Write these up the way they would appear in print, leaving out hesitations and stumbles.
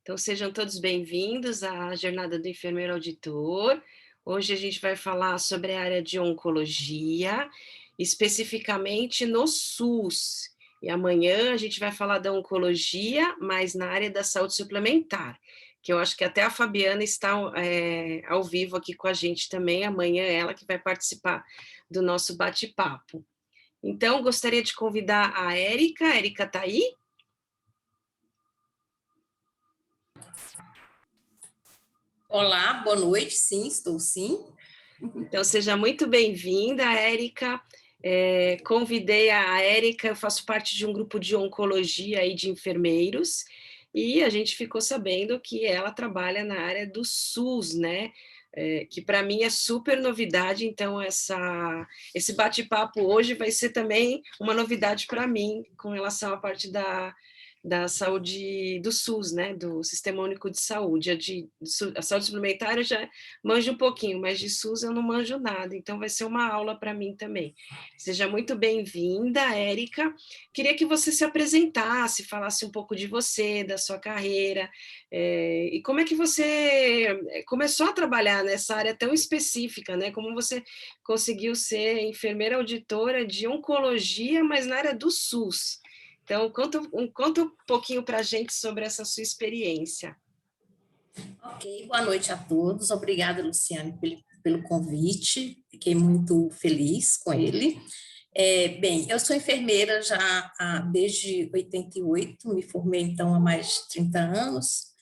Então, sejam todos bem-vindos à Jornada do Enfermeiro Auditor. Hoje a gente vai falar sobre a área de oncologia, especificamente no SUS. E amanhã a gente vai falar da oncologia, mas na área da saúde suplementar, que eu acho que até a Fabiana está ao vivo aqui com a gente também. Amanhã é ela que vai participar do nosso bate-papo. Então, gostaria de convidar a Érica. A Érica está aí? Olá, boa noite. Sim, estou sim. Então, seja muito bem-vinda, Érica. Convidei a Érica, eu faço parte de um grupo de oncologia aí de enfermeiros, e a gente ficou sabendo que ela trabalha na área do SUS, né? Que para mim é super novidade, então esse bate-papo hoje vai ser também uma novidade para mim com relação à parte da saúde do SUS, né? Do Sistema Único de Saúde. A saúde suplementar eu já manjo um pouquinho, mas de SUS eu não manjo nada, então vai ser uma aula para mim também. Seja muito bem-vinda, Érica. Queria que você se apresentasse, falasse um pouco de você, da sua carreira, e como é que você começou a trabalhar nessa área tão específica, né? Como você conseguiu ser enfermeira auditora de oncologia, mas na área do SUS. Então, conta um pouquinho para a gente sobre essa sua experiência. Ok, boa noite a todos. Obrigada, Luciane, pelo convite. Fiquei muito feliz com ele. Bem, eu sou enfermeira já desde 88, me formei então há mais de 30 anos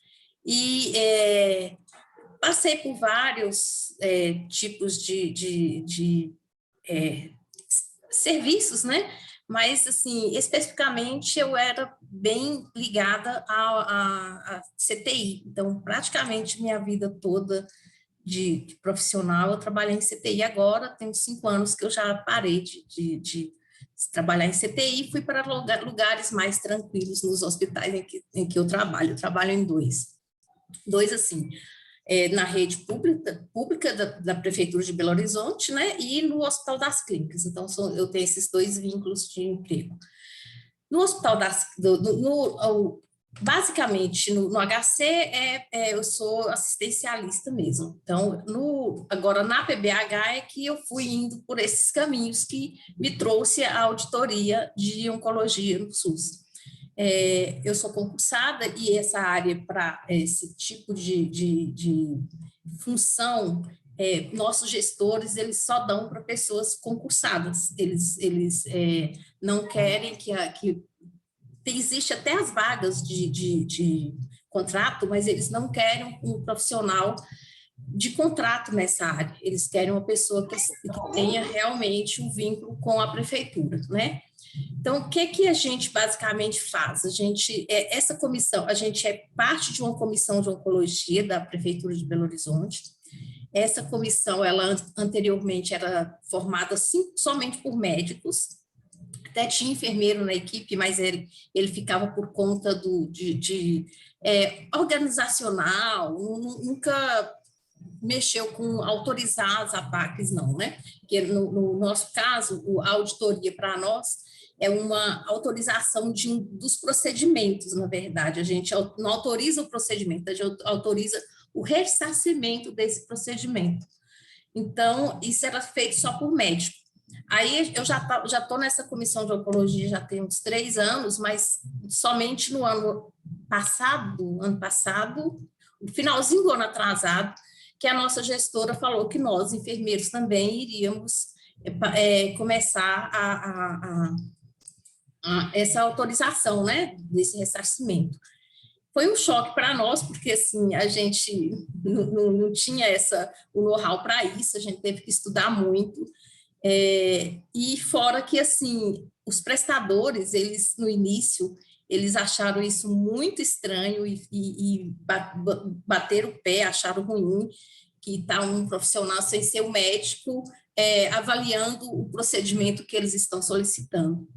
e passei por vários tipos de serviços, né? Mas, assim, especificamente eu era bem ligada à CTI. Então, praticamente minha vida toda de profissional, eu trabalhei em CTI. Agora, tem 5 anos que eu já parei de trabalhar em CTI e fui para lugares mais tranquilos nos hospitais em que eu trabalho. Eu trabalho em dois assim, na rede pública da Prefeitura de Belo Horizonte, né, e no Hospital das Clínicas. Então, eu tenho esses dois vínculos de emprego. No Hospital basicamente, no HC, eu sou assistencialista mesmo. Então, agora, na PBH é que eu fui indo por esses caminhos que me trouxe a auditoria de oncologia no SUS. Eu sou concursada e essa área para esse tipo de função, nossos gestores, eles só dão para pessoas concursadas, eles não querem que existe até as vagas de contrato, mas eles não querem um profissional de contrato nessa área, eles querem uma pessoa que tenha realmente um vínculo com a prefeitura, né? Então, o que a gente basicamente faz? Essa comissão, a gente é parte de uma comissão de oncologia da Prefeitura de Belo Horizonte. Essa comissão, ela anteriormente era formada somente por médicos, até tinha enfermeiro na equipe, mas ele ficava por conta organizacional, nunca mexeu com autorizar as APACs, não, né? Porque no nosso caso, a auditoria para nós é uma autorização dos procedimentos, na verdade. A gente não autoriza o procedimento, a gente autoriza o ressarcimento desse procedimento. Então, isso era feito só por médico. Aí eu já estou nessa comissão de oncologia já tem uns 3 anos, mas somente no ano passado, no finalzinho do ano atrasado, que a nossa gestora falou que nós, enfermeiros, também iríamos começar essa autorização, né, desse ressarcimento. Foi um choque para nós, porque assim, a gente não tinha o know-how para isso, a gente teve que estudar muito, e fora que, assim, os prestadores, eles, no início, eles acharam isso muito estranho e bateram o pé, acharam ruim, que está um profissional sem ser um médico avaliando o procedimento que eles estão solicitando.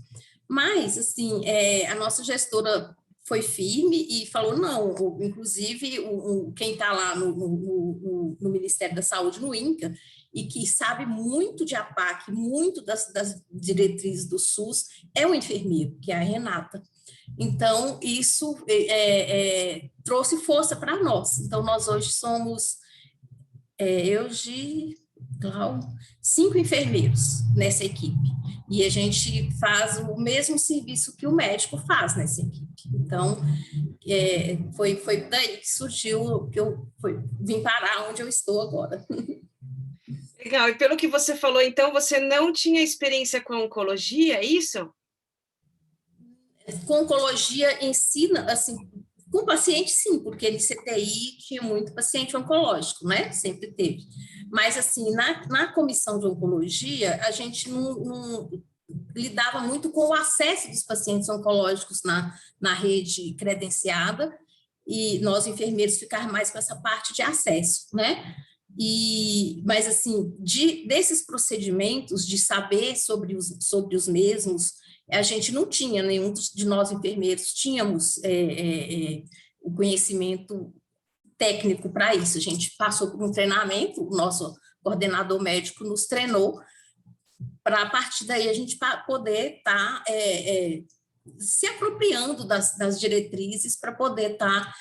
Mas, assim, a nossa gestora foi firme e falou, não, inclusive quem está lá no Ministério da Saúde, no INCA, e que sabe muito de APAC, muito das diretrizes do SUS, é o enfermeiro, que é a Renata. Então, isso trouxe força para nós. Então, nós hoje somos, eu de Clau, 5 enfermeiros nessa equipe. E a gente faz o mesmo serviço que o médico faz nessa equipe. Então, foi daí que surgiu, que eu vim parar onde eu estou agora. Legal, e pelo que você falou, então, você não tinha experiência com oncologia, é isso? Com oncologia ensina, assim, com paciente sim, porque no CTI tinha muito paciente oncológico, né? Sempre teve. Mas, assim, na comissão de oncologia, a gente não lidava muito com o acesso dos pacientes oncológicos na rede credenciada, e nós, enfermeiros, ficar mais com essa parte de acesso, né? Mas, assim, desses procedimentos, de saber sobre os mesmos, a gente não tinha, nenhum de nós enfermeiros tínhamos o conhecimento técnico para isso. A gente passou por um treinamento, o nosso coordenador médico nos treinou, para a partir daí a gente poder estar se apropriando das diretrizes para poder estar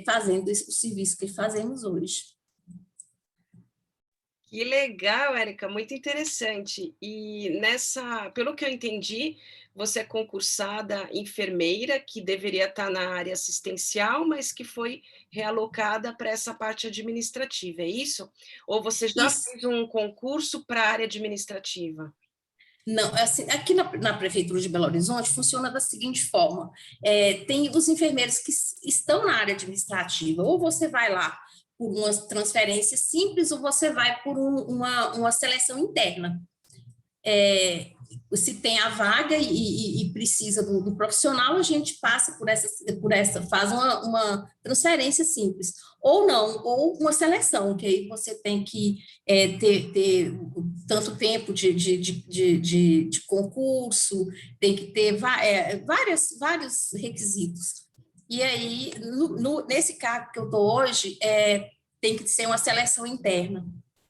fazendo o serviço que fazemos hoje. Que legal, Érica, muito interessante. E pelo que eu entendi, você é concursada enfermeira, que deveria estar na área assistencial, mas que foi realocada para essa parte administrativa, é isso? Ou você já fez um concurso para a área administrativa? Não, assim, aqui na Prefeitura de Belo Horizonte funciona da seguinte forma: tem os enfermeiros que estão na área administrativa, ou você vai lá por uma transferência simples, ou você vai por uma seleção interna. Se tem a vaga e precisa do profissional, a gente passa por essa faz uma transferência simples, ou não, ou uma seleção, que aí você tem que ter tanto tempo de concurso, tem que ter vários requisitos. E aí, nesse cargo que eu estou hoje, tem que ser uma seleção interna.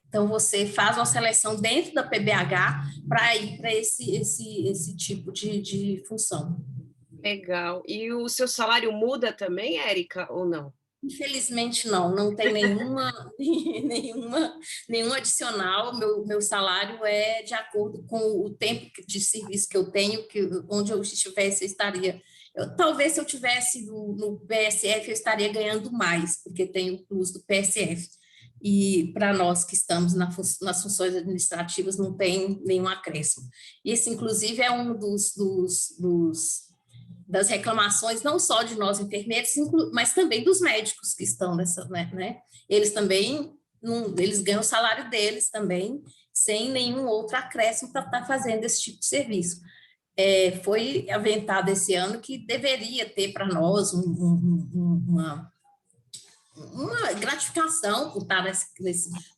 Então, você faz uma seleção dentro da PBH para ir para esse tipo de função. Legal. E o seu salário muda também, Érica, ou não? Infelizmente, não tem nenhum adicional. Meu salário é de acordo com o tempo de serviço que eu tenho, onde eu estivesse, eu estaria. Talvez se eu tivesse no PSF, eu estaria ganhando mais, porque tem o plus do PSF. E para nós que estamos nas funções administrativas não tem nenhum acréscimo. Esse, inclusive, é um das reclamações, não só de nós enfermeiros, mas também dos médicos que estão nessa, né? Eles também, eles ganham o salário deles também, sem nenhum outro acréscimo para estar fazendo esse tipo de serviço. Foi aventado esse ano que deveria ter para nós uma gratificação por estar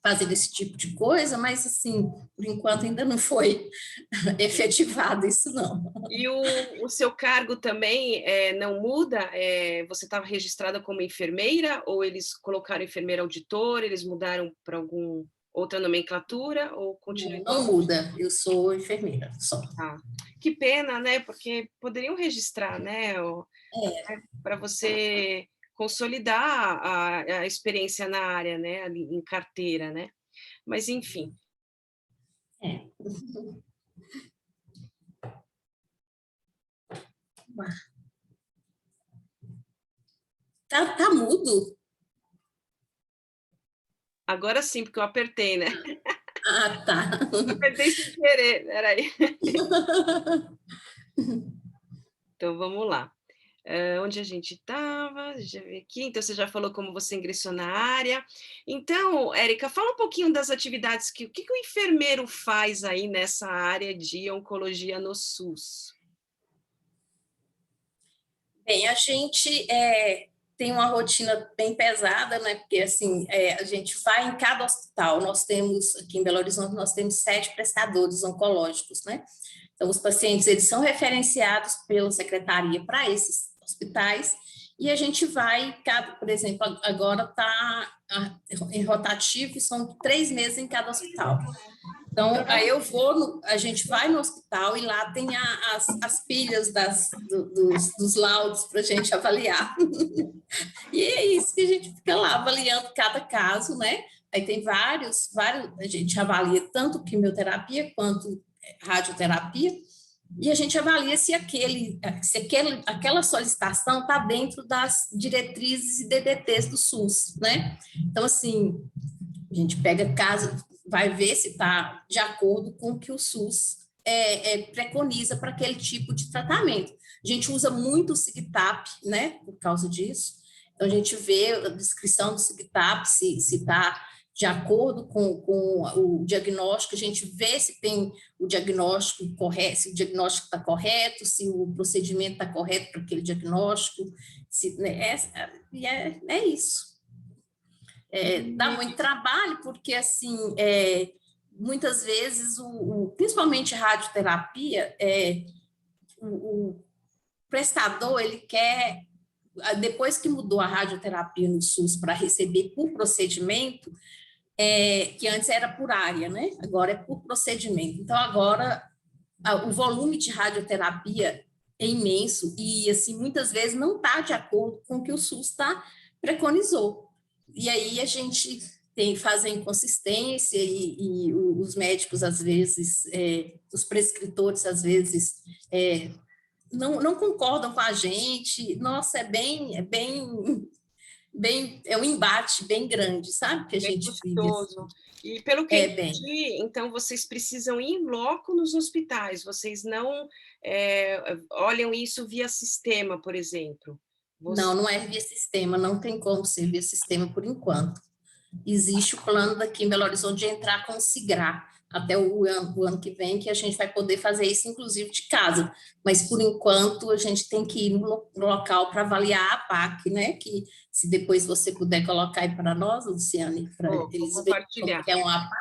fazendo esse tipo de coisa, mas, assim, por enquanto ainda não foi efetivado isso, não. E o seu cargo também não muda? Você estava registrada como enfermeira, ou eles colocaram enfermeira auditor, eles mudaram para alguma outra nomenclatura, ou continua igual? Não muda, eu sou enfermeira, só. Ah, que pena, né? Porque poderiam registrar, né? Para você consolidar a experiência na área, né? Ali, em carteira, né? Mas, enfim. Tá mudo? Agora sim, porque eu apertei, né? Ah, tá. Apertei sem querer, peraí. Então, vamos lá. Onde a gente estava? Deixa eu ver aqui. Então, você já falou como você ingressou na área. Então, Érica, fala um pouquinho das atividades, o que o enfermeiro faz aí nessa área de oncologia no SUS? Bem, a gente tem uma rotina bem pesada, né? Porque, assim, a gente vai em cada hospital. Nós temos, aqui em Belo Horizonte, nós temos 7 prestadores oncológicos, né? Então, os pacientes, eles são referenciados pela secretaria para esses hospitais, e a gente vai, por exemplo, agora está em rotativo, são 3 meses em cada hospital. Então, aí a gente vai no hospital e lá tem as pilhas dos laudos para a gente avaliar. E é isso que a gente fica lá avaliando cada caso, né? Aí tem vários, a gente avalia tanto quimioterapia quanto radioterapia, e a gente avalia se aquela solicitação está dentro das diretrizes e DDTs do SUS, né? Então, assim, a gente pega caso, vai ver se está de acordo com o que o SUS preconiza para aquele tipo de tratamento. A gente usa muito o SIGTAP, né, por causa disso. Então, a gente vê a descrição do SIGTAP, se está de acordo com o diagnóstico, a gente vê se tem o diagnóstico correto, se o diagnóstico está correto, se o procedimento está correto para aquele diagnóstico, né, é isso. Dá muito trabalho, porque, assim, muitas vezes, principalmente radioterapia, o prestador, ele quer, depois que mudou a radioterapia no SUS para receber por procedimento, que antes era por área, né? Agora é por procedimento. Então, agora, o volume de radioterapia é imenso e, assim, muitas vezes não está de acordo com o que o SUS preconizou. E aí a gente faz a inconsistência e os médicos, às vezes, os prescritores, às vezes, não concordam com a gente. Nossa, é um embate bem grande, sabe? Que a gente vive. E pelo que entendi, então vocês precisam ir em loco nos hospitais, vocês não olham isso via sistema, por exemplo? Não é via sistema, não tem como ser via sistema por enquanto. Existe o plano daqui em Belo Horizonte de entrar com o SIGRA até o ano que vem, que a gente vai poder fazer isso, inclusive, de casa. Mas, por enquanto, a gente tem que ir no local para avaliar a APAC, né? Que, se depois você puder colocar aí para nós, Luciane, para eles verem como que é uma APAC.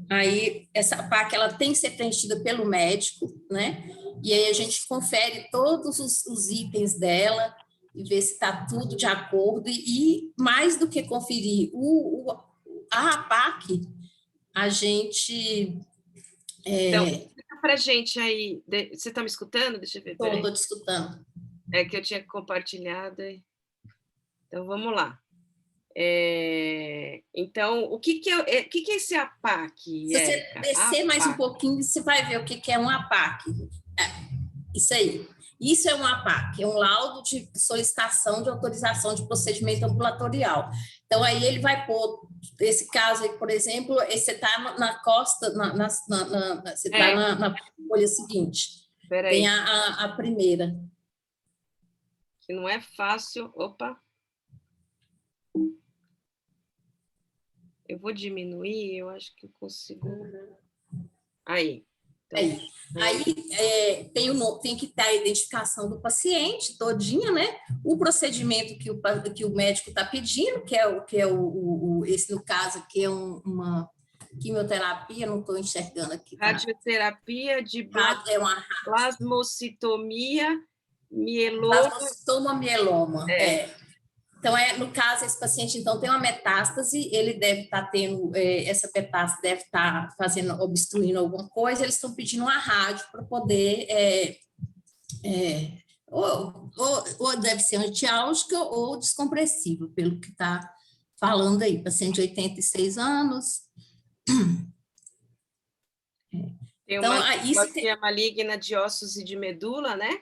Aí, essa APAC, ela tem que ser preenchida pelo médico, né? E aí a gente confere todos os itens dela e ver se está tudo de acordo. E mais do que conferir a APAC, a gente... Então, explica para a gente aí. Você está me escutando? Deixa eu ver. Estou te escutando. É que eu tinha compartilhado. Então, vamos lá. Então, o que é esse APAC? Se você descer mais um pouquinho, você vai ver o que é um APAC. Isso aí. Isso é um APAC, é um laudo de solicitação de autorização de procedimento ambulatorial. Então, aí ele vai pôr, esse caso aí, por exemplo, você está na costa, você está na folha seguinte. Tem a primeira. Que não é fácil. Opa! Eu vou diminuir, eu acho que eu consigo. Aí. Então, aí tem que ter a identificação do paciente todinha, né? O procedimento que o médico está pedindo, que é esse, no caso, aqui é uma quimioterapia, não estou enxergando aqui. Tá? Radioterapia de plasmocitomia, mieloma. Plasmocitoma, mieloma, Então, no caso, esse paciente, então, tem uma metástase, ele deve estar tendo, essa metástase deve estar obstruindo alguma coisa, eles estão pedindo uma rádio para poder, ou deve ser antiálgica ou descompressiva, pelo que está falando aí, paciente de 86 anos. Tem uma maligna de ossos e de medula, né?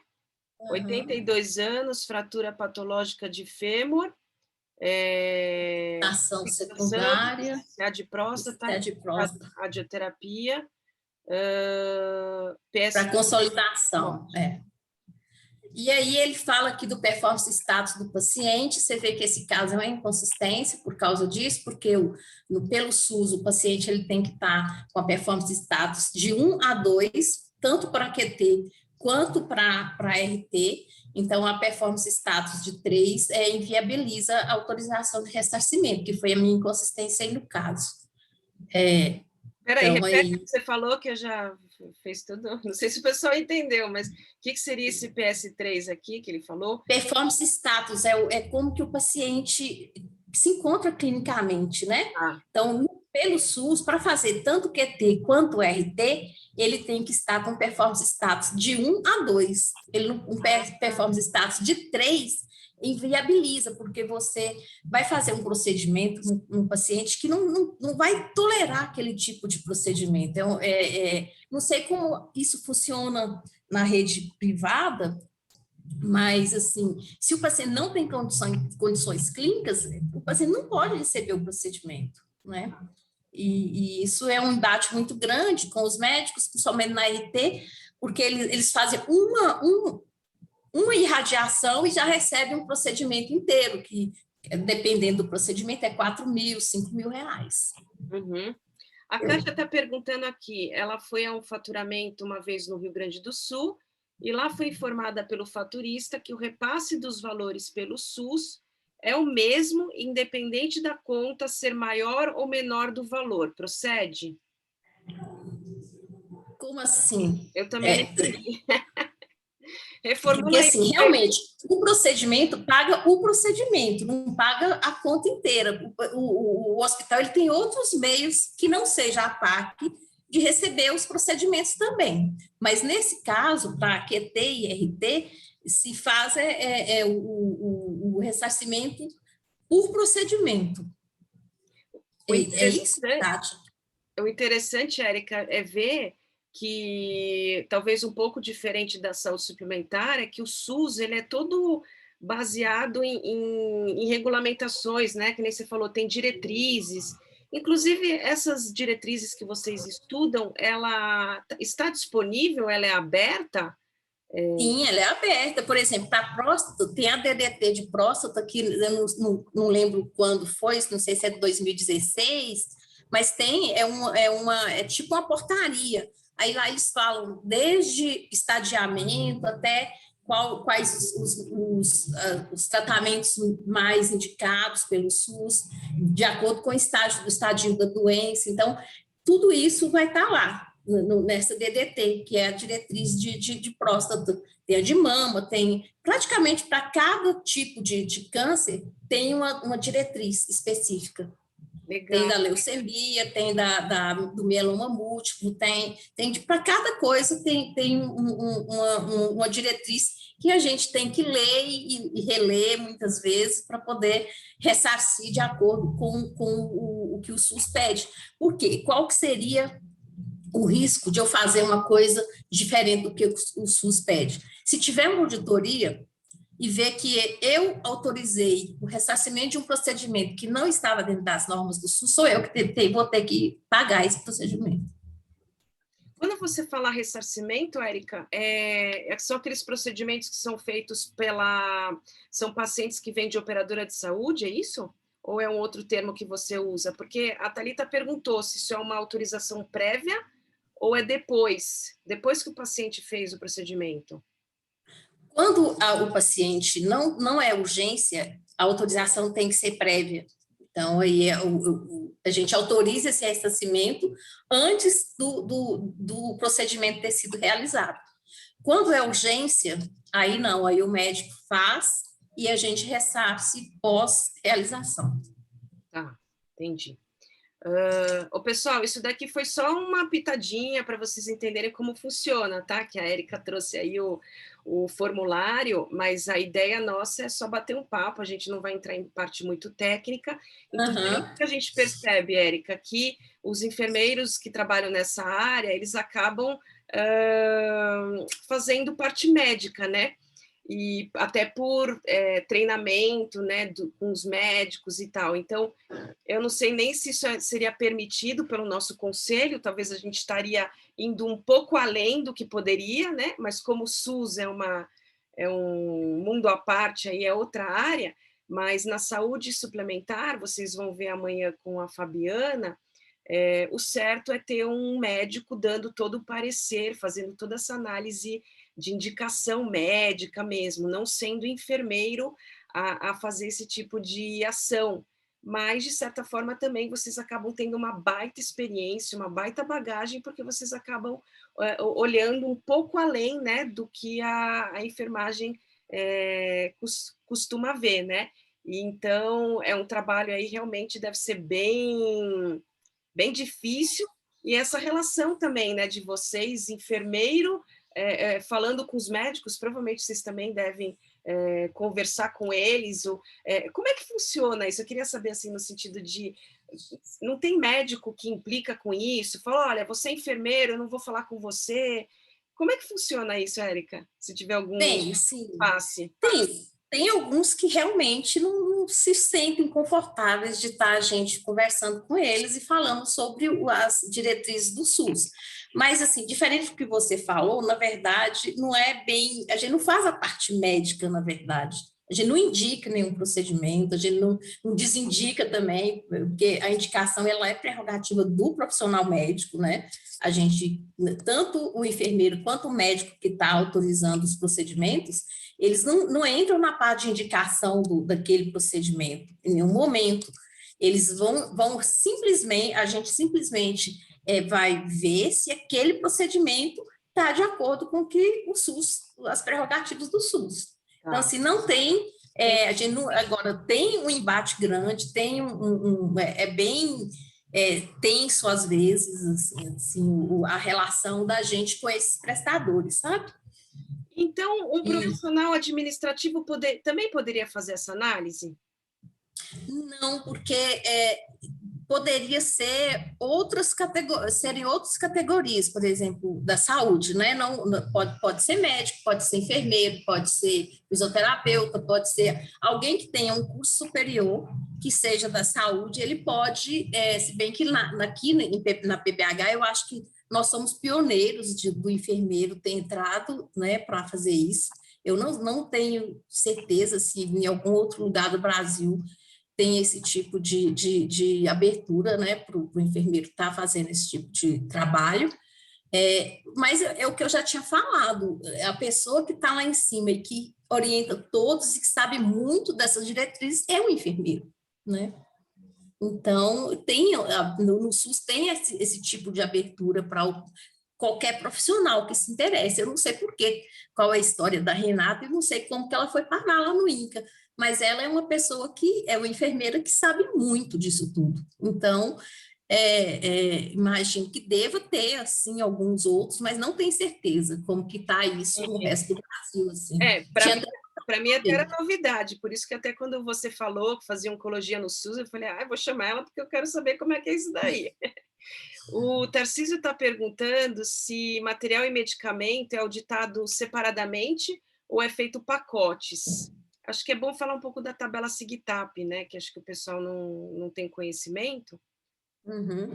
82 anos, fratura patológica de fêmur, ação secundária, de próstata, radioterapia, para consolidação, E aí ele fala aqui do performance status do paciente, você vê que esse caso é uma inconsistência por causa disso, porque pelo SUS o paciente ele tem que estar com a performance status de 1 a 2, tanto para QT quanto para RT, então a performance status de 3 inviabiliza a autorização de ressarcimento, que foi a minha inconsistência aí no caso. Peraí, repete o que você falou, que eu já fez tudo. Não sei se o pessoal entendeu, mas o que seria esse PS3 aqui que ele falou? Performance status é como que o paciente se encontra clinicamente, né? Ah, Então, pelo SUS, para fazer tanto QT quanto RT, ele tem que estar com performance status de 1 a 2. Um performance status de 3 inviabiliza, porque você vai fazer um procedimento num paciente que não vai tolerar aquele tipo de procedimento. Então, não sei como isso funciona na rede privada, mas, assim, se o paciente não tem condições clínicas, o paciente não pode receber o procedimento, né? E isso é um embate muito grande com os médicos, principalmente na RT, porque eles fazem uma irradiação e já recebem um procedimento inteiro, que, dependendo do procedimento, é 4 mil, 5 mil reais. Uhum. A Kátia está perguntando aqui, ela foi a um faturamento uma vez no Rio Grande do Sul, e lá foi informada pelo faturista que o repasse dos valores pelo SUS é o mesmo, independente da conta ser maior ou menor do valor. Procede? Como assim? Eu também não entendi. Reformula Porque, aí. assim, realmente, o procedimento paga o procedimento, não paga a conta inteira. O hospital ele tem outros meios que não seja a PAC de receber os procedimentos também. Mas, nesse caso, para QT e RT, se faz o ressarcimento por procedimento. É isso, Tati? O interessante, Érica, é ver que, talvez um pouco diferente da saúde suplementar, é que o SUS ele é todo baseado em regulamentações, né? Que nem você falou, tem diretrizes. Inclusive, essas diretrizes que vocês estudam, ela está disponível? Ela é aberta? Sim, ela é aberta. Por exemplo, para próstata, tem a DDT de próstata, que eu não lembro quando foi, não sei se é de 2016, mas tem, é tipo uma portaria. Aí lá eles falam desde estadiamento até quais os tratamentos mais indicados pelo SUS, de acordo com o estadio da doença. Então, tudo isso vai estar lá nessa DDT, que é a diretriz de próstata. Tem a de mama, tem praticamente para cada tipo de câncer, tem uma diretriz específica. Legal. Tem da leucemia, tem do mieloma múltiplo, tem para cada coisa tem uma diretriz que a gente tem que ler e reler muitas vezes para poder ressarcir de acordo com o que o SUS pede. Por quê? Qual que seria o risco de eu fazer uma coisa diferente do que o SUS pede? Se tiver uma auditoria e ver que eu autorizei o ressarcimento de um procedimento que não estava dentro das normas do SUS, sou eu que vou ter que pagar esse procedimento. Quando você fala ressarcimento, Érica, são aqueles procedimentos que são feitos são pacientes que vêm de operadora de saúde, é isso? Ou é um outro termo que você usa? Porque a Thalita perguntou se isso é uma autorização prévia ou é depois que o paciente fez o procedimento. Quando o paciente não é urgência, a autorização tem que ser prévia. Então, aí a gente autoriza esse ressarcimento antes do procedimento ter sido realizado. Quando é urgência, aí não, aí o médico faz e a gente ressarce pós-realização. Tá, entendi. Pessoal, isso daqui foi só uma pitadinha para vocês entenderem como funciona, tá? Que a Érica trouxe aí o formulário, mas a ideia nossa é só bater um papo, a gente não vai entrar em parte muito técnica. Inclusive, o que a gente percebe, Érica, que os enfermeiros que trabalham nessa área, eles acabam fazendo parte médica, né? E até por treinamento, né, com os médicos e tal. Então, eu não sei nem se isso seria permitido pelo nosso conselho, talvez a gente estaria indo um pouco além do que poderia, né? Mas como o SUS é um mundo à parte, aí é outra área, mas na saúde suplementar, vocês vão ver amanhã com a Fabiana, o certo é ter um médico dando todo o parecer, fazendo toda essa análise de indicação médica mesmo, não sendo enfermeiro a fazer esse tipo de ação. mas, de certa forma, também vocês acabam tendo uma baita experiência, uma baita bagagem, porque vocês acabam olhando um pouco além, né, do que a enfermagem costuma ver, né? E, então, é um trabalho aí realmente deve ser bem, bem difícil, e essa relação também, né, de vocês, enfermeiro, falando com os médicos, provavelmente vocês também devem conversar com eles, como é que funciona isso? Eu queria saber, assim, no sentido de, não tem médico que implica com isso? Fala, olha, você é enfermeiro, eu não vou falar com você. Como é que funciona isso, Érica? Se tiver algum Tem, sim. passe. Tem alguns que realmente não se sentem confortáveis de estar a gente conversando com eles e falando sobre as diretrizes do SUS. Mas, assim, diferente do que você falou, na verdade, não é bem... A gente não faz a parte médica, na verdade. A gente não indica nenhum procedimento, a gente não desindica também, porque a indicação ela é prerrogativa do profissional médico, né? A gente, tanto o enfermeiro quanto o médico que está autorizando os procedimentos, eles não entram na parte de indicação daquele procedimento, em nenhum momento. Eles vão simplesmente, a gente simplesmente vai ver se aquele procedimento está de acordo com que o SUS, as prerrogativas do SUS. Então, assim, não tem, a gente não, agora tem um embate grande, tem bem tenso às vezes, assim, a relação da gente com esses prestadores, sabe? Então, um profissional administrativo também poderia fazer essa análise? Não, porque poderia ser serem outras categorias, por exemplo, da saúde, né? Não, pode ser médico, pode ser enfermeiro, pode ser fisioterapeuta, pode ser alguém que tenha um curso superior que seja da saúde, ele pode, se bem que aqui na PBH eu acho que nós somos pioneiros do enfermeiro ter entrado, né, para fazer isso. Eu não tenho certeza se em algum outro lugar do Brasil tem esse tipo de abertura, né, para o enfermeiro estar fazendo esse tipo de trabalho, mas é o que eu já tinha falado, a pessoa que está lá em cima e que orienta todos e que sabe muito dessas diretrizes é o enfermeiro, né? Então, no SUS tem esse tipo de abertura para qualquer profissional que se interesse. Eu não sei qual é a história da Renata, e não sei como que ela foi parar lá no INCA, mas ela é uma pessoa que é uma enfermeira que sabe muito disso tudo. Então, imagino que deva ter, assim, alguns outros, mas não tenho certeza como que está isso no resto do Brasil, assim. Para mim até era novidade, por isso que até quando você falou que fazia oncologia no SUS, eu falei, vou chamar ela porque eu quero saber como é que é isso daí. O Tarcísio está perguntando se material e medicamento é auditado separadamente ou é feito pacotes. Acho que é bom falar um pouco da tabela SIGTAP, né? Que acho que o pessoal não tem conhecimento. Uhum.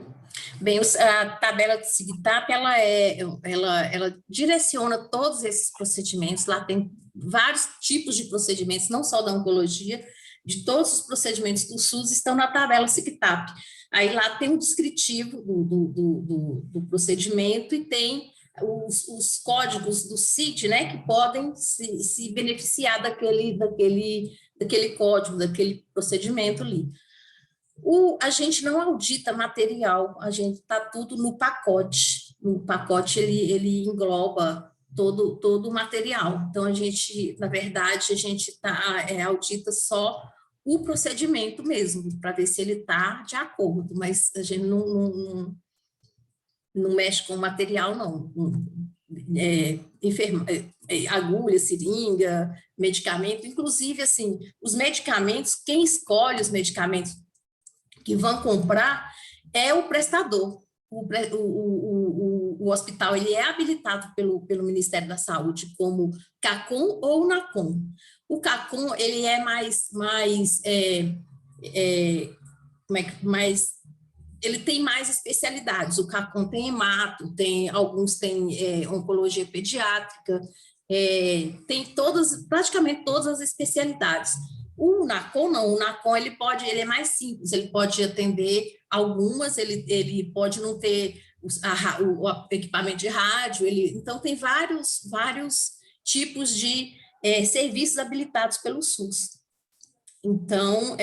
Bem, a tabela de SIGTAP, ela direciona todos esses procedimentos, lá tem vários tipos de procedimentos, não só da oncologia, de todos os procedimentos do SUS estão na tabela SIGTAP. Aí lá tem um descritivo do procedimento e tem os códigos do CID, né, que podem se beneficiar daquele código, daquele procedimento ali. A gente não audita material, a gente está tudo no pacote. O pacote, ele engloba todo o material. Então, na verdade, a gente audita só o procedimento mesmo, para ver se ele está de acordo, mas a gente não mexe com o material, não. Agulha, seringa, medicamento, inclusive, assim, os medicamentos, quem escolhe os medicamentos que vão comprar é o prestador. O hospital ele é habilitado pelo Ministério da Saúde como CACOM ou NACOM. O CACOM ele é ele tem mais especialidades. O CACOM tem hemato, alguns têm oncologia pediátrica, tem praticamente todas as especialidades. O NACOM não, o NACOM ele é mais simples, ele pode atender algumas, ele pode não ter o equipamento de rádio, então tem vários tipos de serviços habilitados pelo SUS. Então,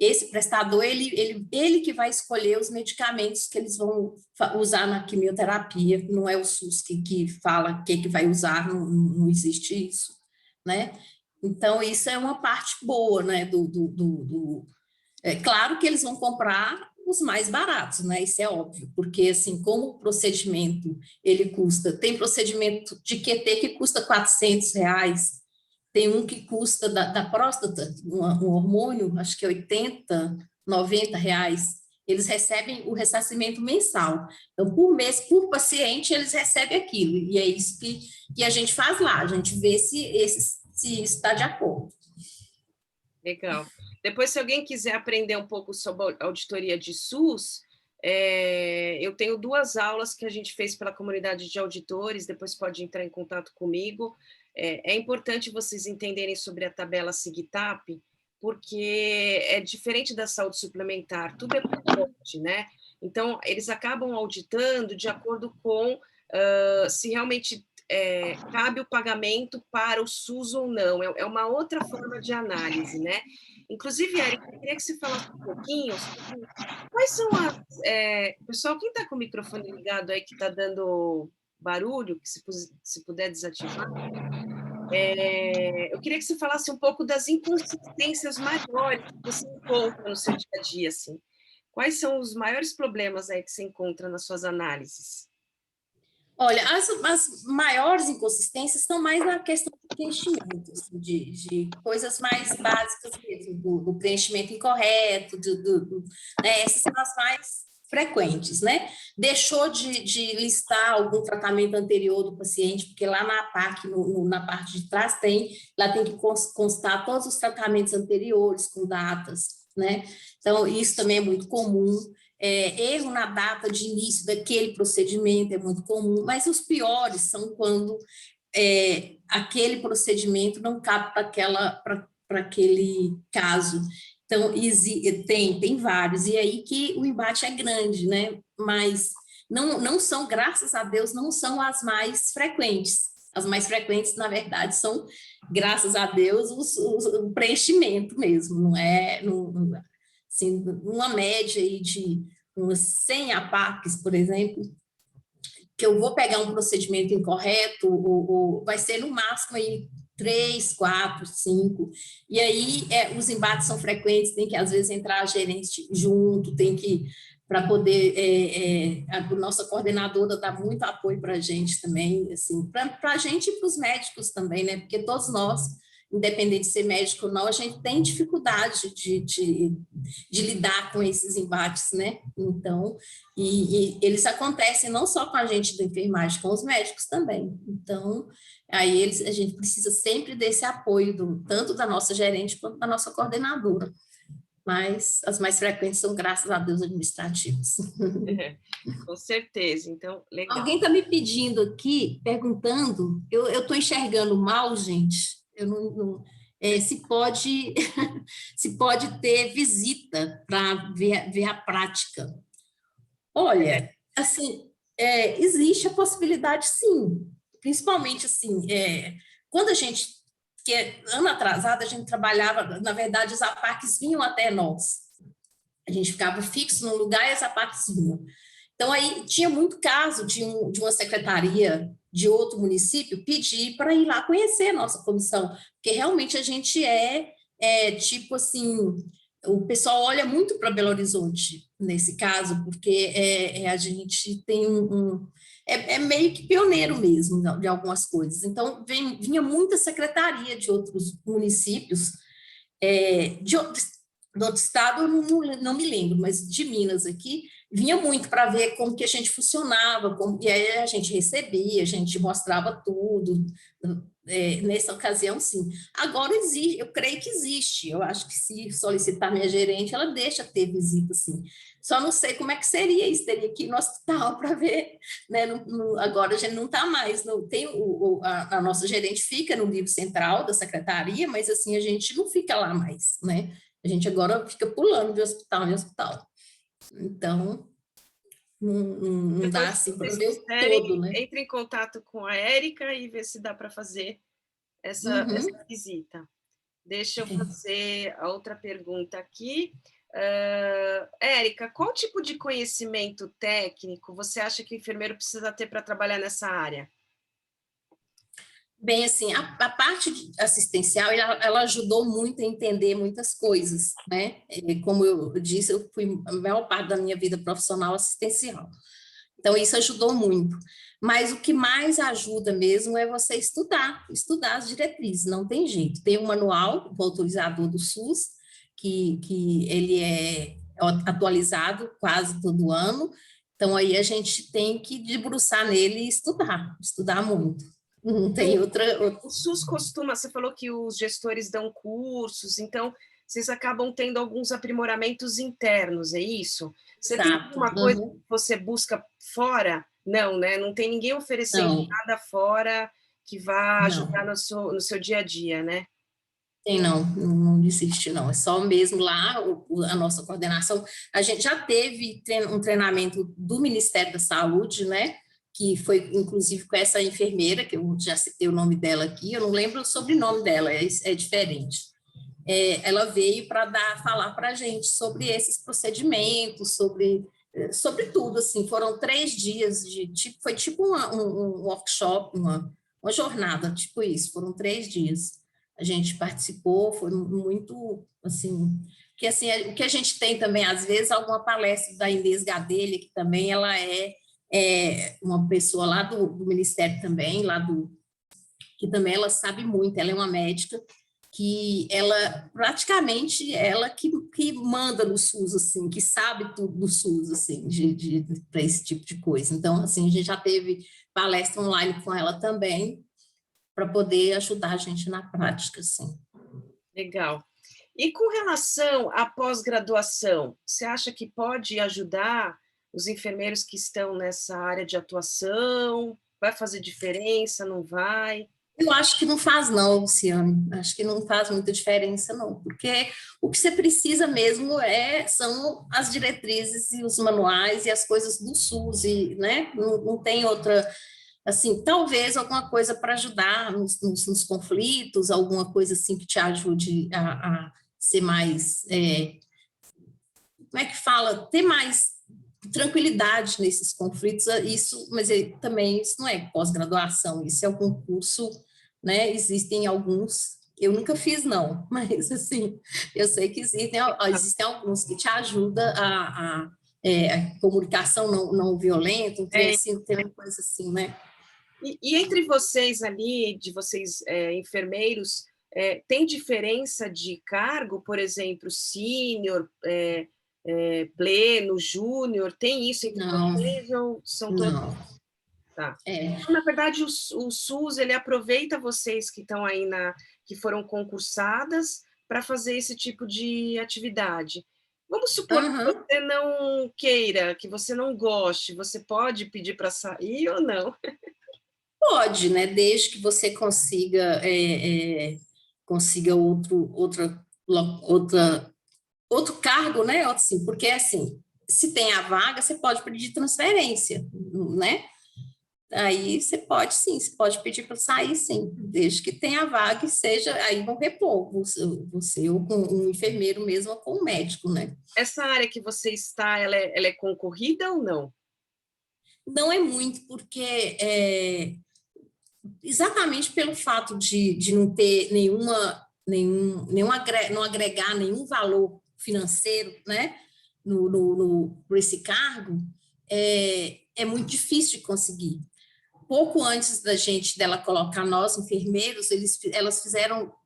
esse prestador, ele que vai escolher os medicamentos que eles vão usar na quimioterapia, não é o SUS que fala o que vai usar, não existe isso, né? Então, isso é uma parte boa, né, é claro que eles vão comprar os mais baratos, né? Isso é óbvio, porque assim, como o procedimento ele custa, tem procedimento de QT que custa R$ 400, tem um que custa da próstata, um hormônio, acho que é 80, R$ 90. Eles recebem o ressarcimento mensal. Então, por mês, por paciente, eles recebem aquilo. E é isso que a gente faz lá, a gente vê se isso está de acordo. Legal. Depois, se alguém quiser aprender um pouco sobre auditoria de SUS, eu tenho 2 aulas que a gente fez pela comunidade de auditores, depois pode entrar em contato comigo. É importante vocês entenderem sobre a tabela SIGTAP, porque é diferente da saúde suplementar, tudo é pacote, né? Então, eles acabam auditando de acordo com se realmente cabe o pagamento para o SUS ou não. É uma outra forma de análise, né? Inclusive, Érica, eu queria que você falasse um pouquinho sobre quais são as... pessoal, quem está com o microfone ligado aí, que está dando barulho, que se puder desativar, eu queria que você falasse um pouco das inconsistências maiores que você encontra no seu dia a dia, assim. Quais são os maiores problemas aí que você encontra nas suas análises? Olha, as maiores inconsistências estão mais na questão do preenchimento, assim, de coisas mais básicas mesmo, do preenchimento incorreto, né, essas são as mais frequentes, né? Deixou de listar algum tratamento anterior do paciente, porque lá na PAC, na parte de trás, lá tem que constar todos os tratamentos anteriores com datas, né? Então, isso também é muito comum. Erro na data de início daquele procedimento é muito comum, mas os piores são quando aquele procedimento não cabe para aquele caso. Então, tem vários, e aí que o embate é grande, né? Mas não são, graças a Deus, não são as mais frequentes. As mais frequentes, na verdade, são, graças a Deus, o preenchimento mesmo, não é... Assim, uma média aí de umas 100 APACs, por exemplo, que eu vou pegar um procedimento incorreto, vai ser no máximo aí 3, 4, 5, e aí os embates são frequentes, tem que às vezes entrar a gerente junto, tem que, para poder, a nossa coordenadora dá muito apoio para a gente também, assim, para a gente e para os médicos também, né, porque todos nós, independente de ser médico ou não, a gente tem dificuldade de lidar com esses embates, né? Então, e eles acontecem não só com a gente da enfermagem, com os médicos também. Então, aí a gente precisa sempre desse apoio, tanto da nossa gerente quanto da nossa coordenadora. Mas as mais frequentes são, graças a Deus, administrativas. Com certeza, então, legal. Alguém está me pedindo aqui, perguntando, eu estou enxergando mal, gente, eu se pode se pode ter visita para ver a prática. Olha, assim, existe a possibilidade, sim, principalmente assim, quando a gente, ano atrasado, a gente trabalhava, na verdade, os APACs vinham até nós, a gente ficava fixo num lugar e as APACs vinham. Então, aí tinha muito caso de uma secretaria de outro município pedir para ir lá conhecer a nossa comissão, porque realmente a gente tipo assim, o pessoal olha muito para Belo Horizonte nesse caso, porque a gente tem meio que pioneiro mesmo de algumas coisas. Então, vinha muita secretaria de outros municípios, do outro estado, eu não me lembro, mas de Minas aqui, vinha muito para ver como que a gente funcionava, e aí a gente recebia, a gente mostrava tudo, nessa ocasião, sim. Agora existe, eu creio que existe, eu acho que se solicitar minha gerente, ela deixa ter visita, sim. Só não sei como é que seria isso, teria que ir no hospital para ver, né? Agora a gente não está mais, não tem a nossa gerente fica no livro central da secretaria, mas assim, a gente não fica lá mais, né? A gente agora fica pulando de hospital em hospital. Então, não dá assim para ver o todo, né? Entre em contato com a Érica e ver se dá para fazer essa visita. Deixa eu fazer a outra pergunta aqui. Érica, qual tipo de conhecimento técnico você acha que o enfermeiro precisa ter para trabalhar nessa área? Bem, assim, a parte assistencial, ela ajudou muito a entender muitas coisas, né? Como eu disse, eu fui a maior parte da minha vida profissional assistencial. Então, isso ajudou muito. Mas o que mais ajuda mesmo é você estudar as diretrizes, não tem jeito. Tem um manual, o autorizador do SUS, que ele é atualizado quase todo ano, então aí a gente tem que debruçar nele e estudar muito. Não tem outra. O SUS costuma, você falou que os gestores dão cursos, então vocês acabam tendo alguns aprimoramentos internos, é isso? Você tem Exato. alguma coisa que você busca fora? Não, né? Não tem ninguém oferecendo Não, nada fora que vá ajudar não. no seu dia a dia, né? Tem não desiste, não. É só mesmo lá a nossa coordenação. A gente já teve um treinamento do Ministério da Saúde, né? Que foi, inclusive, com essa enfermeira, que eu já citei o nome dela aqui, eu não lembro o sobrenome dela, é diferente. Ela veio para falar para a gente sobre esses procedimentos, sobre tudo, assim. Foram 3 dias foi tipo um workshop, uma jornada, tipo isso, foram 3 dias. A gente participou, foi muito, assim, que assim, o que a gente tem também, às vezes, alguma palestra da Inês Gadelha, que também ela é uma pessoa lá do Ministério também, que também ela sabe muito, ela é uma médica, que ela, praticamente, ela que manda no SUS, assim, que sabe tudo do SUS, assim, para esse tipo de coisa. Então, assim, a gente já teve palestra online com ela também, para poder ajudar a gente na prática, assim. Legal. E com relação à pós-graduação, você acha que pode ajudar os enfermeiros que estão nessa área de atuação? Vai fazer diferença? Não vai? Eu acho que não faz, não, Luciano. Acho que não faz muita diferença, não, porque o que você precisa mesmo são as diretrizes e os manuais e as coisas do SUS, e, né? Não tem outra, assim, talvez alguma coisa para ajudar nos conflitos, alguma coisa assim que te ajude a ser mais, como é que fala, ter mais tranquilidade nesses conflitos, isso, mas também isso não é pós-graduação, isso é o concurso, né? Existem alguns, eu nunca fiz não, mas assim, eu sei que existem alguns que te ajudam a comunicação não violenta, tem uma coisa assim, né? E entre vocês ali, de vocês enfermeiros, tem diferença de cargo? Por exemplo, sênior, pleno, júnior, tem isso entre Não, vocês ou são todos? não. Tá. É. Então, na verdade, o SUS ele aproveita vocês que estão aí que foram concursadas para fazer esse tipo de atividade. Vamos supor que Uhum. você não queira, que você não goste, você pode pedir para sair ou não? Pode, né? Desde que você consiga outro cargo, né? Assim, porque assim, se tem a vaga, você pode pedir transferência, né? Aí você pode sim, você pode pedir para sair sim, desde que tenha a vaga e seja, aí vão repor você ou com um enfermeiro mesmo ou com um médico, né? Essa área que você está, ela é concorrida ou não? Não é muito, porque exatamente pelo fato de não ter não agregar nenhum valor financeiro, né, por esse cargo, é muito difícil de conseguir. Pouco antes dela colocar nós, enfermeiros,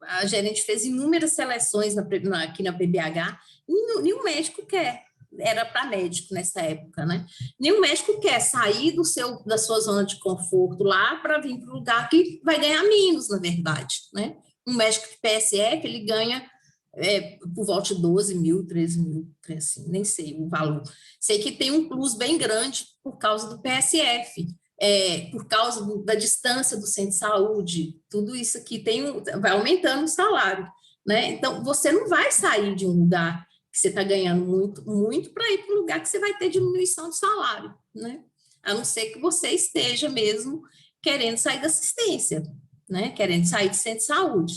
a gerente fez inúmeras seleções aqui na PBH, e nenhum médico quer, era para médico nessa época, né? Nenhum médico quer sair da sua zona de conforto lá para vir para um lugar que vai ganhar menos, na verdade, né? Um médico de PSF, ele ganha por volta de 12 mil, 13 mil, assim, nem sei o valor. Sei que tem um plus bem grande por causa do PSF, por causa da distância do centro de saúde, tudo isso aqui vai aumentando o salário, né? Então, você não vai sair de um lugar que você está ganhando muito, muito para ir para um lugar que você vai ter diminuição de salário, né? A não ser que você esteja mesmo querendo sair da assistência, né? Querendo sair do centro de saúde.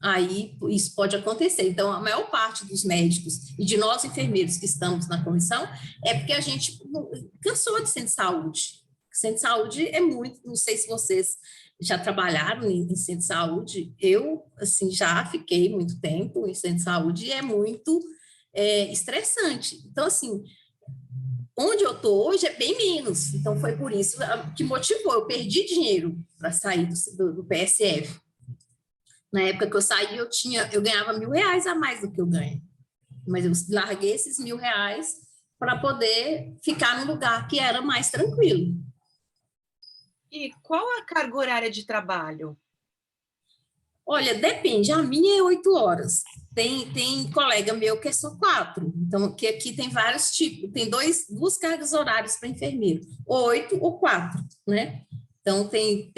aí isso pode acontecer. Então, a maior parte dos médicos e de nós enfermeiros que estamos na comissão é porque a gente cansou de centro de saúde. Centro de saúde é muito, não sei se vocês já trabalharam em centro de saúde, eu, assim, já fiquei muito tempo em centro de saúde e é muito estressante. Então, assim, onde eu estou hoje é bem menos. Então, foi por isso que motivou. Eu perdi dinheiro para sair do PSF. Na época que eu saí, eu ganhava R$ 1.000 a mais do que eu ganho. Mas eu larguei esses R$ 1.000 para poder ficar num lugar que era mais tranquilo. E qual a carga horária de trabalho? Olha, depende. A minha é 8 horas. Tem colega meu que é só 4. Então, que aqui tem vários tipos. Tem duas cargas horárias para enfermeiro. 8 ou 4, né? Então, tem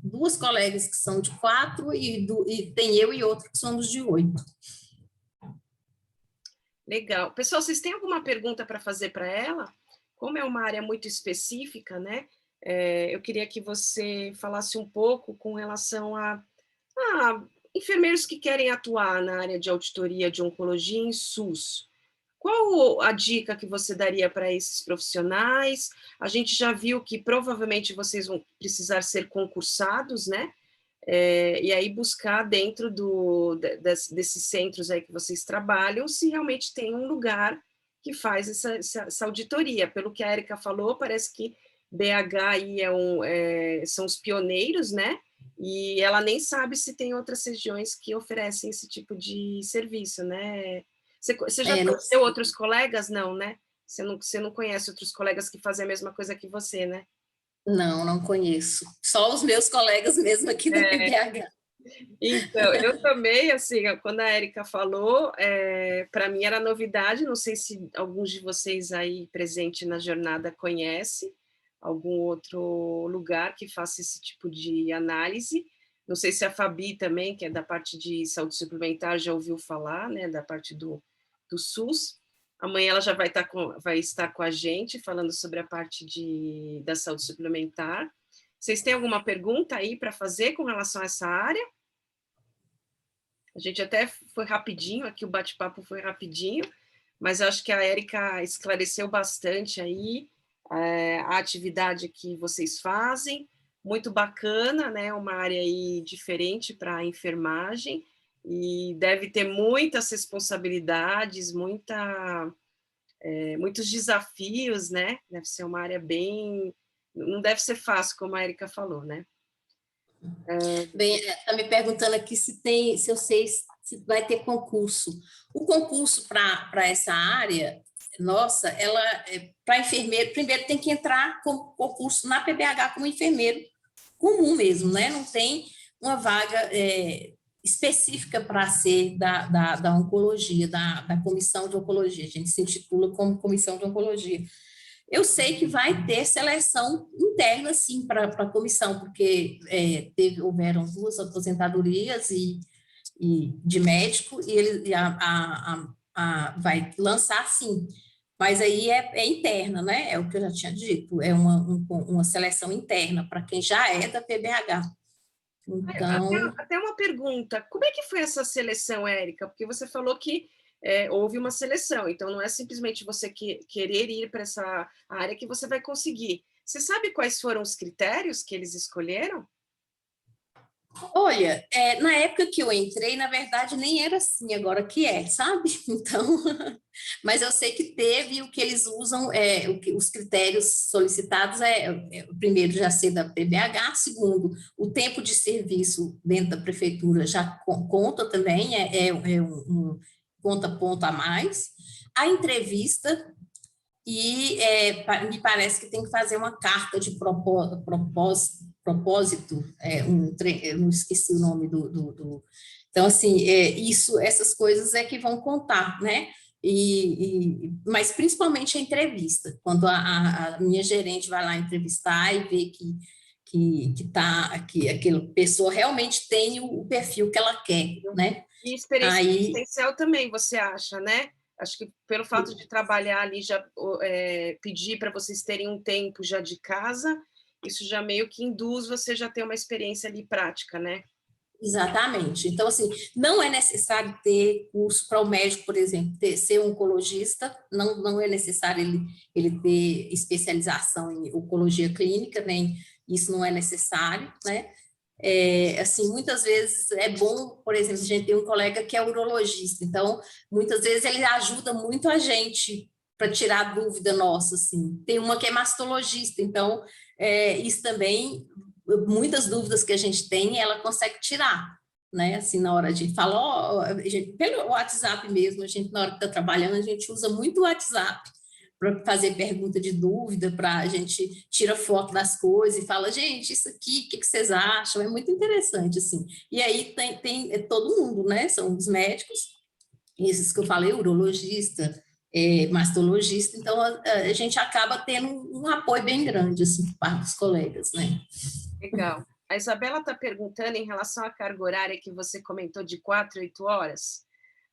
duas colegas que são de 4 e tem eu e outro que somos de 8. Legal. Pessoal, vocês têm alguma pergunta para fazer para ela? Como é uma área muito específica, né? Eu queria que você falasse um pouco com relação a enfermeiros que querem atuar na área de auditoria de oncologia em SUS. Qual a dica que você daria para esses profissionais? A gente já viu que provavelmente vocês vão precisar ser concursados, né? E aí buscar dentro desses centros aí que vocês trabalham, se realmente tem um lugar que faz essa auditoria. Pelo que a Érica falou, parece que BH aí são os pioneiros, né? E ela nem sabe se tem outras regiões que oferecem esse tipo de serviço, né? Você já conheceu outros colegas? Não, né? Você não conhece outros colegas que fazem a mesma coisa que você, né? Não conheço. Só os meus colegas mesmo aqui da PBH. Então, eu também, assim, quando a Érica falou, para mim era novidade, não sei se alguns de vocês aí presente na jornada conhece algum outro lugar que faça esse tipo de análise. Não sei se a Fabi também, que é da parte de saúde suplementar, já ouviu falar, né, da parte do SUS. Amanhã ela já vai estar com a gente falando sobre a parte da saúde suplementar. Vocês têm alguma pergunta aí para fazer com relação a essa área? A gente até foi rapidinho, aqui o bate-papo foi rapidinho, mas acho que a Érica esclareceu bastante aí a atividade que vocês fazem, muito bacana, né? Uma área aí diferente para a enfermagem, e deve ter muitas responsabilidades, muitos desafios, né? Deve ser uma área bem... Não deve ser fácil, como a Érica falou, né? Bem, está me perguntando aqui se eu sei se vai ter concurso. O concurso para essa área, nossa, ela para enfermeiro, primeiro tem que entrar com concurso na PBH como enfermeiro comum mesmo, né? Não tem uma vaga específica para ser da oncologia, da comissão de oncologia. A gente se intitula como comissão de oncologia. Eu sei que vai ter seleção interna, sim, para a comissão, porque houveram 2 aposentadorias de médico, e ele vai lançar, sim. Mas aí é interna, né? É o que eu já tinha dito, é uma seleção interna para quem já é da PBH. Então... Até uma pergunta, como é que foi essa seleção, Érica? Porque você falou que houve uma seleção, então não é simplesmente você querer ir para essa área que você vai conseguir. Você sabe quais foram os critérios que eles escolheram? Olha, na época que eu entrei, na verdade, nem era assim, agora que sabe? Então, mas eu sei que teve o que eles usam, os critérios solicitados o primeiro já ser da PBH, segundo, o tempo de serviço dentro da prefeitura já conta também, conta ponto a mais, a entrevista, e me parece que tem que fazer uma carta de propósito, eu não esqueci o nome Então, assim, essas coisas é que vão contar, né? Mas principalmente a entrevista, quando a minha gerente vai lá entrevistar e ver que aquela pessoa realmente tem o perfil que ela quer, né? E experiência assistencial também, você acha, né? Acho que pelo fato de trabalhar ali, já pedir para vocês terem um tempo já de casa, isso já meio que induz você já ter uma experiência ali prática, né? Exatamente. Então, assim, não é necessário ter curso para o médico, por exemplo, ser oncologista, não é necessário ele ter especialização em oncologia clínica, nem isso não é necessário, né? Assim, muitas vezes é bom, por exemplo, a gente tem um colega que é urologista, então, muitas vezes ele ajuda muito a gente para tirar dúvida nossa, assim. Tem uma que é mastologista, então, isso também, muitas dúvidas que a gente tem, ela consegue tirar, né? Assim, na hora de falar, ó, pelo WhatsApp mesmo, a gente, na hora que está trabalhando, a gente usa muito o WhatsApp para fazer pergunta de dúvida, para a gente tira foto das coisas e fala, gente, isso aqui, o que vocês acham? É muito interessante, assim. E aí tem todo mundo, né? São os médicos, esses que eu falei, urologista, mastologista, então a gente acaba tendo um apoio bem grande, assim, por parte dos colegas, né? Legal. A Isabela está perguntando em relação à carga horária que você comentou de 4 a 8 horas.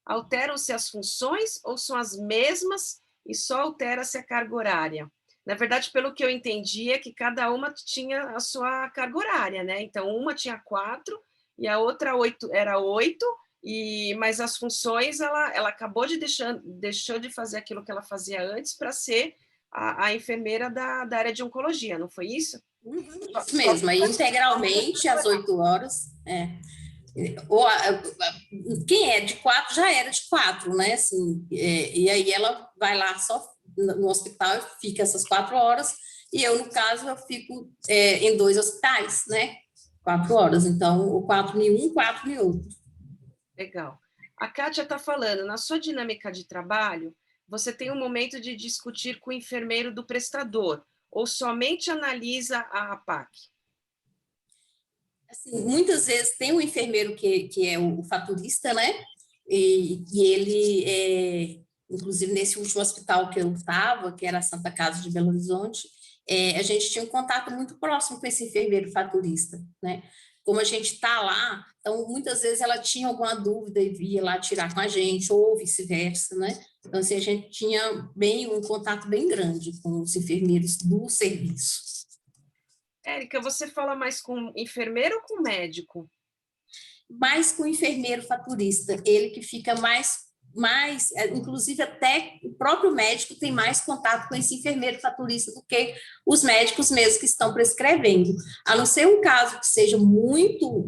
Alteram-se as funções ou são as mesmas e só altera-se a carga horária? Na verdade, pelo que eu entendi, é que cada uma tinha a sua carga horária, né? Então, uma tinha 4 e a outra 8, era 8, mas as funções ela acabou deixou de fazer aquilo que ela fazia antes para ser a enfermeira da área de oncologia, não foi isso? Isso mesmo, aí integralmente às 8 horas, ou quem é de 4 já era de 4, né? Assim, e aí ela vai lá só no hospital, fica essas 4 horas, e eu, no caso, eu fico em 2 hospitais, né? 4 horas, então, o 4 em um, 4 em outro. Legal. A Kátia está falando, na sua dinâmica de trabalho, você tem um momento de discutir com o enfermeiro do prestador, ou somente analisa a APAC? Assim, muitas vezes tem um enfermeiro que é o faturista, né? E ele, inclusive nesse último hospital que eu estava, que era a Santa Casa de Belo Horizonte, a gente tinha um contato muito próximo com esse enfermeiro faturista, né? Como a gente está lá, então muitas vezes ela tinha alguma dúvida e ia lá tirar com a gente, ou vice-versa, né? Então, assim, a gente tinha um contato bem grande com os enfermeiros do serviço. Érica, você fala mais com enfermeiro ou com médico? Mais com o enfermeiro faturista, ele que fica inclusive até o próprio médico tem mais contato com esse enfermeiro faturista do que os médicos mesmo que estão prescrevendo, a não ser um caso que seja muito,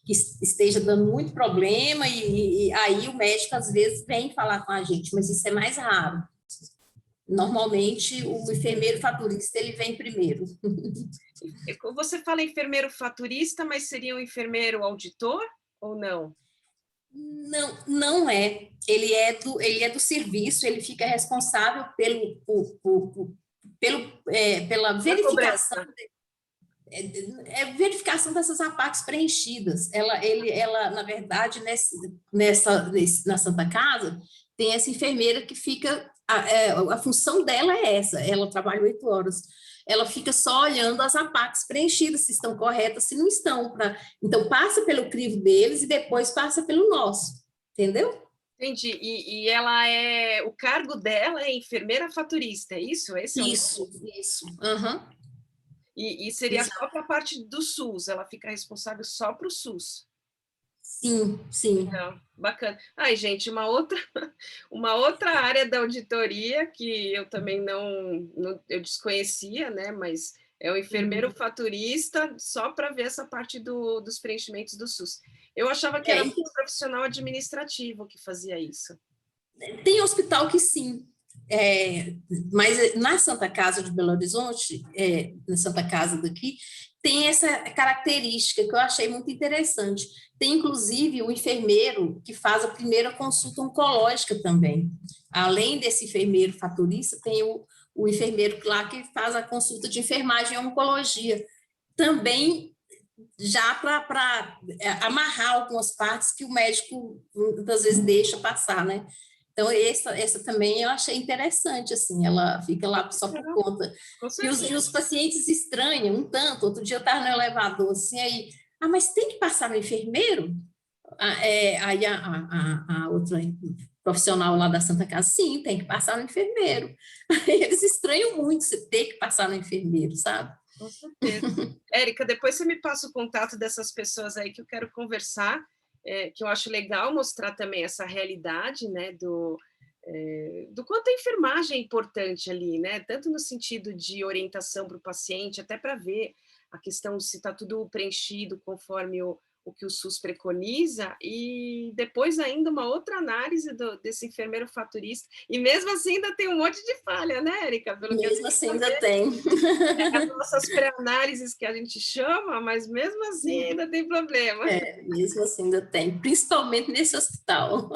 que esteja dando muito problema, e aí o médico às vezes vem falar com a gente, mas isso é mais raro. Normalmente o enfermeiro faturista ele vem primeiro. Você fala enfermeiro faturista, mas seria um enfermeiro auditor ou não? Não é. Ele é do serviço, ele fica responsável pela verificação, verificação dessas APACs preenchidas. Ela, na verdade, na Santa Casa, tem essa enfermeira que fica. A função dela é essa, ela trabalha 8 horas. Ela fica só olhando as APACs preenchidas, se estão corretas, se não estão. Então, passa pelo crivo deles e depois passa pelo nosso, entendeu? Entendi. E ela o cargo dela é enfermeira faturista, é isso? Esse é o Isso, nome? isso. Uhum. E seria só para a parte do SUS, ela fica responsável só para o SUS. Sim, sim. Não, bacana. Ai, gente, uma outra área da auditoria que eu também eu desconhecia, né? Mas é o enfermeiro faturista só para ver essa parte dos preenchimentos do SUS. Eu achava que era muito profissional administrativo que fazia isso. Tem hospital que sim, mas na Santa Casa de Belo Horizonte, na Santa Casa daqui, tem essa característica que eu achei muito interessante. Tem, inclusive, o enfermeiro que faz a primeira consulta oncológica também. Além desse enfermeiro faturista, tem o enfermeiro lá que faz a consulta de enfermagem e oncologia. Também já para amarrar algumas partes que o médico, muitas vezes, deixa passar, né? Então, essa também eu achei interessante, assim, ela fica lá só por conta. E os pacientes estranham um tanto. Outro dia eu estava no elevador, assim, aí, mas tem que passar no enfermeiro? Aí a outra profissional lá da Santa Casa, sim, tem que passar no enfermeiro. Aí eles estranham muito você ter que passar no enfermeiro, sabe? Com certeza. Érica, depois você me passa o contato dessas pessoas aí que eu quero conversar, que eu acho legal mostrar também essa realidade, né, do quanto a enfermagem é importante ali, né, tanto no sentido de orientação para o paciente, até para ver a questão se está tudo preenchido conforme o que o SUS preconiza, e depois ainda uma outra análise desse enfermeiro faturista, e mesmo assim ainda tem um monte de falha, né, Érica? Pelo que Mesmo assim ainda tem. as nossas pré-análises que a gente chama, mas mesmo assim ainda tem problema. Mesmo assim ainda tem, principalmente nesse hospital.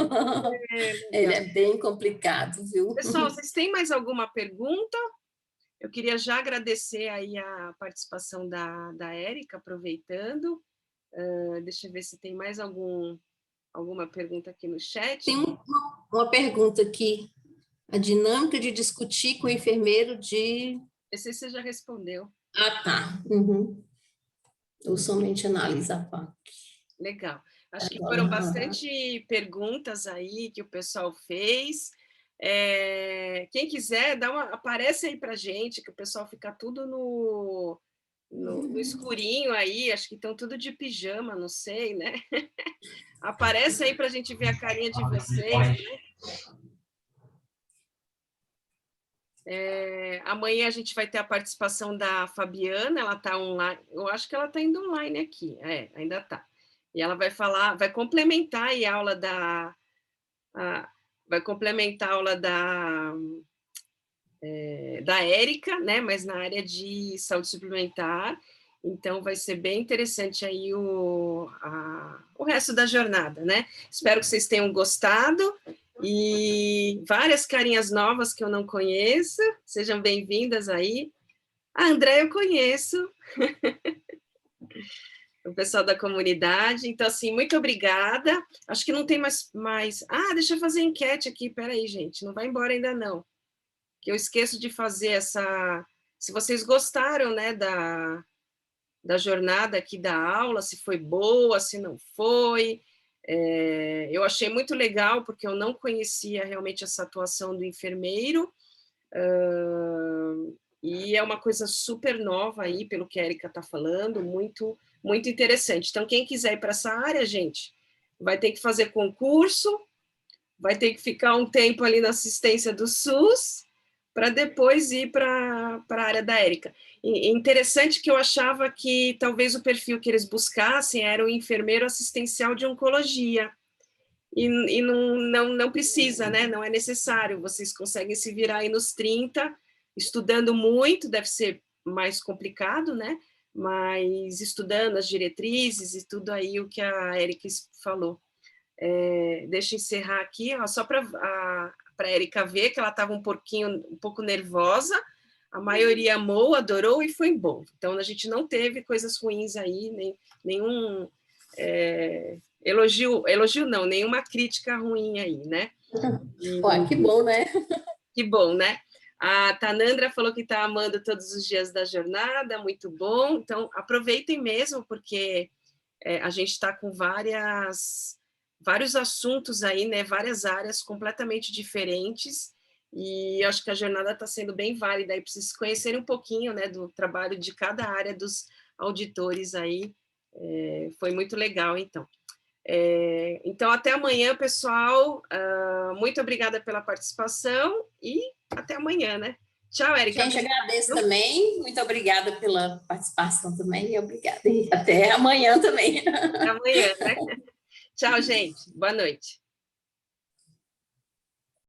Ele Legal. é bem complicado, viu? Pessoal, vocês têm mais alguma pergunta? Eu queria já agradecer aí a participação da Érica, aproveitando. Deixa eu ver se tem mais alguma pergunta aqui no chat. Tem uma pergunta aqui. A dinâmica de discutir com o enfermeiro de... Esse você já respondeu. Ah, tá. Uhum. Ou somente analisa a PAC. Legal. Acho que foram Agora, bastante perguntas aí que o pessoal fez. Quem quiser, aparece aí para a gente, que o pessoal fica tudo no escurinho aí, acho que estão tudo de pijama, não sei, né? Aparece aí para a gente ver a carinha de vocês, né? Amanhã a gente vai ter a participação da Fabiana, ela está online, eu acho que ela está indo online aqui, ainda está. E ela vai falar, vai complementar a aula da Érica, né? Mas na área de saúde suplementar. Então vai ser bem interessante aí o resto da jornada, né? Espero que vocês tenham gostado. E várias carinhas novas que eu não conheço, sejam bem-vindas aí. A André eu conheço, o pessoal da comunidade, então, assim, muito obrigada. Acho que não tem mais... Ah, deixa eu fazer enquete aqui, peraí, gente, não vai embora ainda não, que eu esqueço de fazer essa... Se vocês gostaram, né, da jornada aqui da aula, se foi boa, se não foi... eu achei muito legal, porque eu não conhecia realmente essa atuação do enfermeiro, e é uma coisa super nova aí, pelo que a Érica está falando, muito, muito interessante. Então, quem quiser ir para essa área, gente, vai ter que fazer concurso, vai ter que ficar um tempo ali na assistência do SUS, para depois ir para a área da Érica. E interessante que eu achava que talvez o perfil que eles buscassem era o enfermeiro assistencial de oncologia, e não precisa, né? Não é necessário, vocês conseguem se virar aí nos 30, estudando muito, deve ser mais complicado, né? Mas estudando as diretrizes e tudo aí o que a Érica falou. Deixa eu encerrar aqui, ó, só para a Érica ver que ela estava um pouco nervosa, a maioria amou, adorou e foi bom. Então, a gente não teve coisas ruins aí, nenhum... elogio não, nenhuma crítica ruim aí, né? Ué, que bom, né? Que bom, né? A Tanandra falou que está amando todos os dias da jornada, muito bom. Então, aproveitem mesmo, porque a gente está com vários assuntos aí, né? Várias áreas completamente diferentes, e eu acho que a jornada está sendo bem válida aí para vocês conhecerem um pouquinho, né, do trabalho de cada área dos auditores aí. Foi muito legal, então. Então, até amanhã, pessoal. Muito obrigada pela participação e até amanhã, né? Tchau, Érica. Gente, agradeço também. Muito obrigada pela participação também. Obrigada. E até amanhã também. Até amanhã, né? Tchau, gente. Boa noite.